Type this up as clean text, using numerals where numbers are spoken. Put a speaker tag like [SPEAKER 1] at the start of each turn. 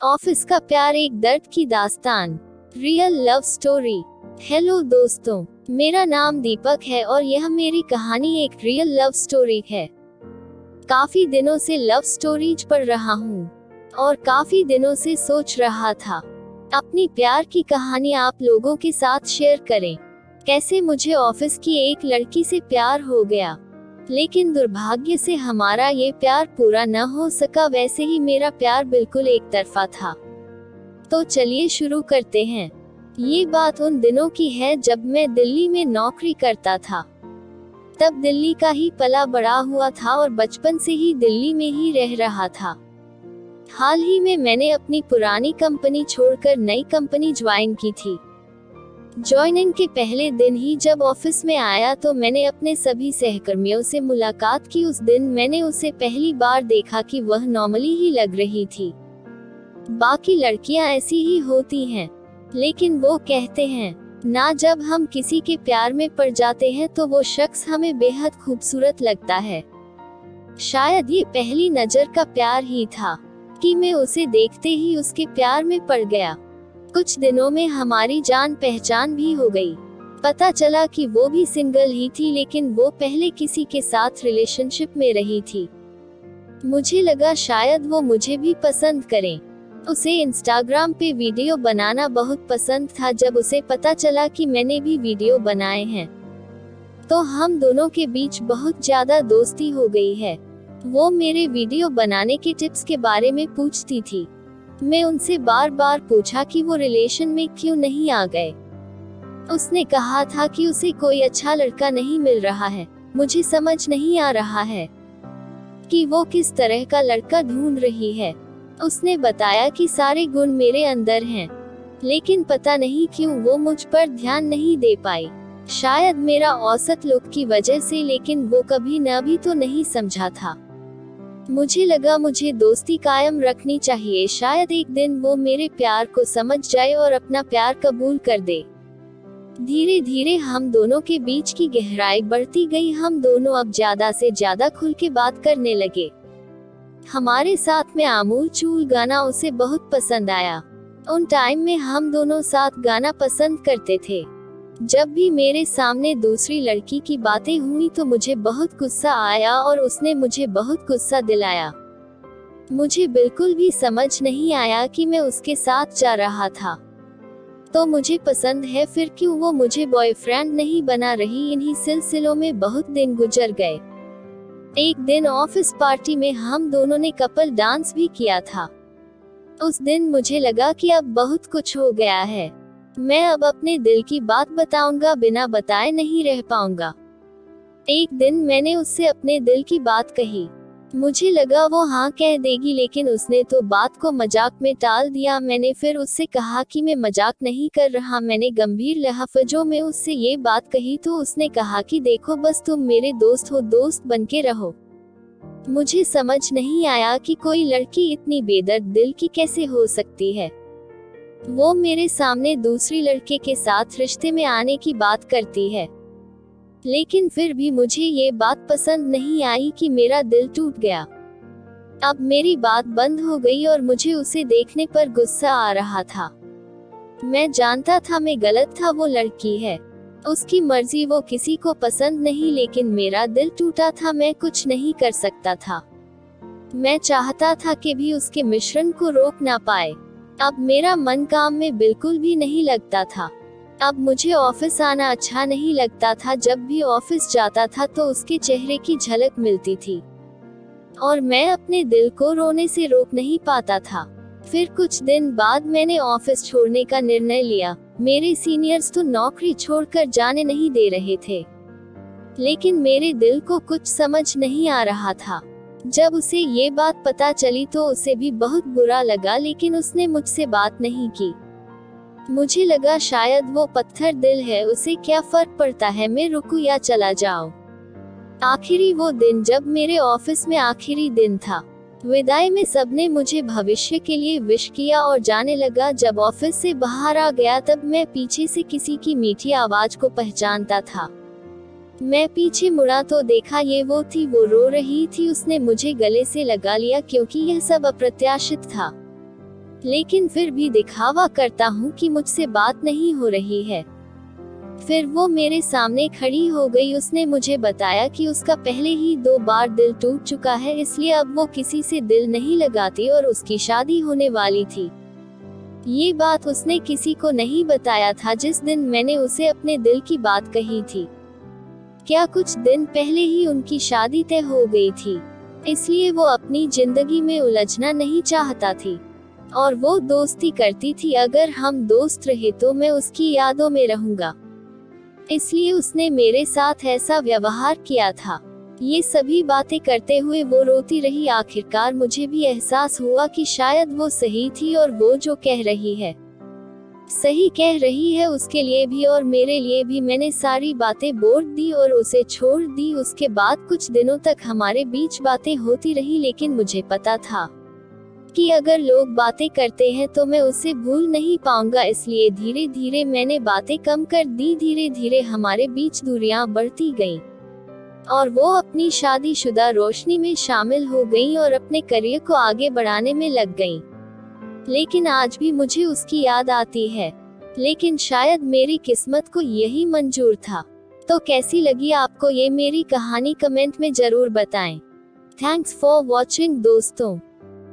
[SPEAKER 1] Office का प्यार एक दर्द की दास्तान, रियल लव स्टोरी। हेलो दोस्तों, मेरा नाम दीपक है और यह मेरी कहानी एक रियल लव स्टोरी है। काफी दिनों से लव स्टोरीज पढ़ रहा हूँ और काफी दिनों से सोच रहा था अपनी प्यार की कहानी आप लोगों के साथ शेयर करें। कैसे मुझे ऑफिस की एक लड़की से प्यार हो गया, लेकिन दुर्भाग्य से हमारा ये प्यार पूरा न हो सका। वैसे ही मेरा प्यार बिल्कुल एक तरफा था। तो चलिए शुरू करते हैं। ये बात उन दिनों की है जब मैं दिल्ली में नौकरी करता था। तब दिल्ली का ही पला बड़ा हुआ था और बचपन से ही दिल्ली में ही रह रहा था। हाल ही में मैंने अपनी पुरानी कंपनी छोड़कर नई कंपनी ज्वाइन की थी। ज्वाइनिंग के पहले दिन ही जब ऑफिस में आया तो मैंने अपने सभी सहकर्मियों से मुलाकात की। उस दिन मैंने उसे पहली बार देखा कि वह नॉर्मली ही लग रही थी। बाकी लड़कियां ऐसी ही होती हैं, लेकिन वो कहते हैं ना, जब हम किसी के प्यार में पड़ जाते हैं तो वो शख्स हमें बेहद खूबसूरत लगता है। शायद ये पहली नजर का प्यार ही था कि मैं उसे देखते ही उसके प्यार में पड़ गया। कुछ दिनों में हमारी जान पहचान भी हो गई। पता चला कि वो भी सिंगल ही थी, लेकिन वो पहले किसी के साथ रिलेशनशिप में रही थी। मुझे लगा शायद वो मुझे भी पसंद करें। उसे इंस्टाग्राम पे वीडियो बनाना बहुत पसंद था। जब उसे पता चला कि मैंने भी वीडियो बनाए हैं तो हम दोनों के बीच बहुत ज्यादा दोस्ती हो गई है। वो मेरे वीडियो बनाने के टिप्स के बारे में पूछती थी। मैं उनसे बार बार पूछा कि वो रिलेशन में क्यों नहीं आ गए। उसने कहा था कि उसे कोई अच्छा लड़का नहीं मिल रहा है। मुझे समझ नहीं आ रहा है कि वो किस तरह का लड़का ढूंढ रही है। उसने बताया कि सारे गुण मेरे अंदर हैं, लेकिन पता नहीं क्यों वो मुझ पर ध्यान नहीं दे पाई। शायद मेरा औसत लुक की वजह से, लेकिन वो कभी न भी तो नहीं समझा था। मुझे लगा मुझे दोस्ती कायम रखनी चाहिए। शायद एक दिन वो मेरे प्यार को समझ जाए और अपना प्यार कबूल कर दे। धीरे धीरे हम दोनों के बीच की गहराई बढ़ती गई। हम दोनों अब ज्यादा से ज्यादा खुल के बात करने लगे। हमारे साथ में आमूल चूल गाना उसे बहुत पसंद आया। उन टाइम में हम दोनों साथ गाना पसंद करते थे। जब भी मेरे सामने दूसरी लड़की की बातें हुई तो मुझे बहुत गुस्सा आया और उसने मुझे बहुत गुस्सा दिलाया। मुझे बिल्कुल भी समझ नहीं आया कि मैं उसके साथ जा रहा था तो मुझे पसंद है, फिर क्यों वो मुझे बॉयफ्रेंड नहीं बना रही। इन्हीं सिलसिलों में बहुत दिन गुजर गए। एक दिन ऑफिस पार्टी में हम दोनों ने कपल डांस भी किया था। उस दिन मुझे लगा कि अब बहुत कुछ हो गया है। मैं अब अपने दिल की बात बताऊंगा, बिना बताए नहीं रह पाऊंगा। एक दिन मैंने उससे अपने दिल की बात कही। मुझे लगा वो हाँ कह देगी, लेकिन उसने तो बात को मजाक में टाल दिया। मैंने फिर उससे कहा कि मैं मजाक नहीं कर रहा। मैंने गंभीर लहफ़ज़ों में उससे ये बात कही तो उसने कहा कि देखो, बस तुम मेरे दोस्त हो, दोस्त बन के रहो। मुझे समझ नहीं आया कि कोई लड़की इतनी बेदर्द दिल की कैसे हो सकती है। वो मेरे सामने दूसरी लड़के के साथ रिश्ते में आने की बात करती है, लेकिन फिर भी मुझे ये बात पसंद नहीं आई कि मेरा दिल टूट गया। अब मेरी बात बंद हो गई और मुझे उसे देखने पर गुस्सा आ रहा था। मैं जानता था मैं गलत था। वो लड़की है, उसकी मर्जी, वो किसी को पसंद नहीं, लेकिन मेरा दिल टूटा था। मैं कुछ नहीं कर सकता था। मैं चाहता था कि भी उसके मिश्रण को रोक ना पाए। अब मेरा मन काम में बिल्कुल भी नहीं लगता था। अब मुझे ऑफिस आना अच्छा नहीं लगता था। जब भी ऑफिस जाता था तो उसके चेहरे की झलक मिलती थी और मैं अपने दिल को रोने से रोक नहीं पाता था। फिर कुछ दिन बाद मैंने ऑफिस छोड़ने का निर्णय लिया। मेरे सीनियर्स तो नौकरी छोड़कर जाने नहीं दे रहे थे, लेकिन मेरे दिल को कुछ समझ नहीं आ रहा था। जब उसे ये बात पता चली तो उसे भी बहुत बुरा लगा, लेकिन उसने मुझसे बात नहीं की। मुझे लगा शायद वो पत्थर दिल है, उसे क्या फर्क पड़ता है मैं रुकूं या चला जाऊं। आखिरी वो दिन जब मेरे ऑफिस में आखिरी दिन था। विदाई में सबने मुझे भविष्य के लिए विश किया और जाने लगा। जब ऑफिस से बाहर आ गया तब मैं पीछे से किसी की मीठी आवाज को पहचानता था। मैं पीछे मुड़ा तो देखा ये वो थी। वो रो रही थी। उसने मुझे गले से लगा लिया क्योंकि यह सब अप्रत्याशित था। लेकिन फिर भी दिखावा करता हूँ कि मुझसे बात नहीं हो रही है। फिर वो मेरे सामने खड़ी हो गई। उसने मुझे बताया कि उसका पहले ही 2 बार दिल टूट चुका है, इसलिए अब वो किसी से दिल नहीं लगाती और उसकी शादी होने वाली थी। ये बात उसने किसी को नहीं बताया था जिस दिन मैंने उसे अपने दिल की बात कही थी। क्या कुछ दिन पहले ही उनकी शादी तय हो गई थी, इसलिए वो अपनी जिंदगी में उलझना नहीं चाहता थी और वो दोस्ती करती थी। अगर हम दोस्त रहे तो मैं उसकी यादों में रहूंगा, इसलिए उसने मेरे साथ ऐसा व्यवहार किया था। ये सभी बातें करते हुए वो रोती रही। आखिरकार मुझे भी एहसास हुआ कि शायद वो सही थी और वो जो कह रही है सही कह रही है, उसके लिए भी और मेरे लिए भी। मैंने सारी बातें बोल दी और उसे छोड़ दी। उसके बाद कुछ दिनों तक हमारे बीच बातें होती रही, लेकिन मुझे पता था कि अगर लोग बातें करते हैं तो मैं उसे भूल नहीं पाऊंगा, इसलिए धीरे धीरे मैंने बातें कम कर दी। धीरे धीरे हमारे बीच दूरियां बढ़ती गईं और वो अपनी शादीशुदा रोशनी में शामिल हो गई और अपने करियर को आगे बढ़ाने में लग गई। लेकिन आज भी मुझे उसकी याद आती है, लेकिन शायद मेरी किस्मत को यही मंजूर था। तो कैसी लगी आपको ये मेरी कहानी, कमेंट में जरूर बताएं। थैंक्स फॉर वॉचिंग दोस्तों।